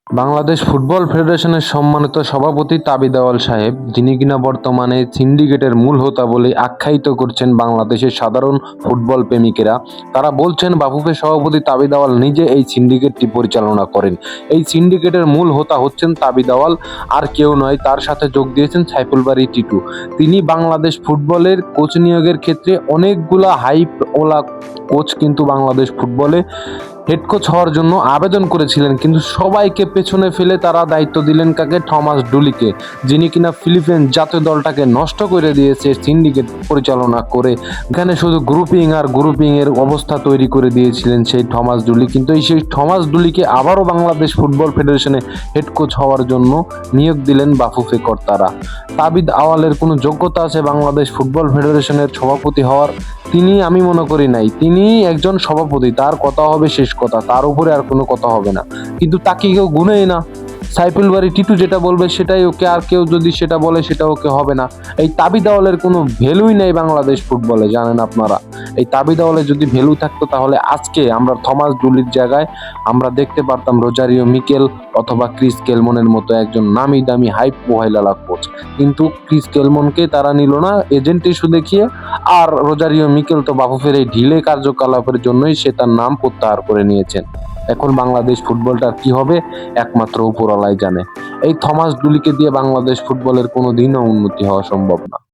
Bangladesh football ফেডারেশনের সম্মানিত সভাপতি তাবিদ আউয়াল সাহেব, যিনি কিনা বর্তমানে সিন্ডিকেটের মূল হোতা বলে আখ্যায়িত করছেন বাংলাদেশের সাধারণ ফুটবল প্রেমিকেরা, তারা বলছেন বাফুফে সভাপতি তাবিদ আউয়াল নিজে এই সিন্ডিকেটটি পরিচালনা করেন। এই সিন্ডিকেটের মূল হোতা হচ্ছেন তাবিদ আউয়াল, আর কেউ নয়। তার সাথে যোগ দিয়েছেন সাইফুল বারী টিটু। তিনি বাংলাদেশ ফুটবলের কোচ নিয়োগের ক্ষেত্রে অনেকগুলা হাইপ ওলা কোচ কিন্তু বাংলাদেশ ফুটবলে হেড কোচ হওয়ার জন্য আবেদন করেছিলেন, কিন্তু সবাইকে পেছনে ফেলে তারা দায়িত্ব দিলেন কাকে? থমাস ডুলিকে, যিনি কিনা ফিলিপাইন জাতীয় দলটাকে নষ্ট করে দিয়েছে সিন্ডিকেট পরিচালনা করে। এখানে শুধু গ্রুপিং আর গ্রুপিং এর অবস্থা তৈরি করে দিয়েছিলেন সেই থমাস ডুলি। কিন্তু সেই থমাস ডুলিকে আবারও বাংলাদেশ ফুটবল ফেডারেশনে হেড কোচ হওয়ার জন্য নিয়োগ দিলেন বাফুফে কর্তারা। তাবিদ আউয়ালের কোনো যোগ্যতা আছে বাংলাদেশ ফুটবল ফেডারেশনের সভাপতি হওয়ার? আমি মনে করি নাই। তিনি একজন সভাপতি, তার কথা হবে শেষ কথা, তার উপরে আর কোনো কথা হবে না। কিন্তু তাকে কেউ গুনেই না। সাইফুল বারী টিটু যেটা বলবে সেটাই ওকে, আর কেউ যদি সেটা বলে সেটা ওকে হবে না। এই তাবিদ আউয়ালের কোনো ভ্যালুই নেই বাংলাদেশ ফুটবলে, জানেন আপনারা। এই তাবিদ আউয়ালের যদি ভ্যালু থাকতো তাহলে আজকে আমরা থমাস ডুলির জায়গায় আমরা দেখতে পারতাম রোজারিও মিকেল অথবা ক্রিস কেলমনের মতো একজন নামি দামি হাই প্রোফাইল কোচ। কিন্তু ক্রিস কেলমনকে তারা নিল না এজেন্ট ইস্যু দেখিয়ে, আর রোজারিও মিকেল তো বাফুফের এই ঢিলে কার্যকলাপের জন্যই সে তার নাম প্রত্যাহার করে নিয়েছেন। এখন বাংলাদেশ ফুটবলটার কি হবে একমাত্র উপরওয়ালাই জানে। এই থমাস ডুলিকে দিয়ে বাংলাদেশ ফুটবলের কোনো দিনও উন্নতি হওয়া সম্ভব না।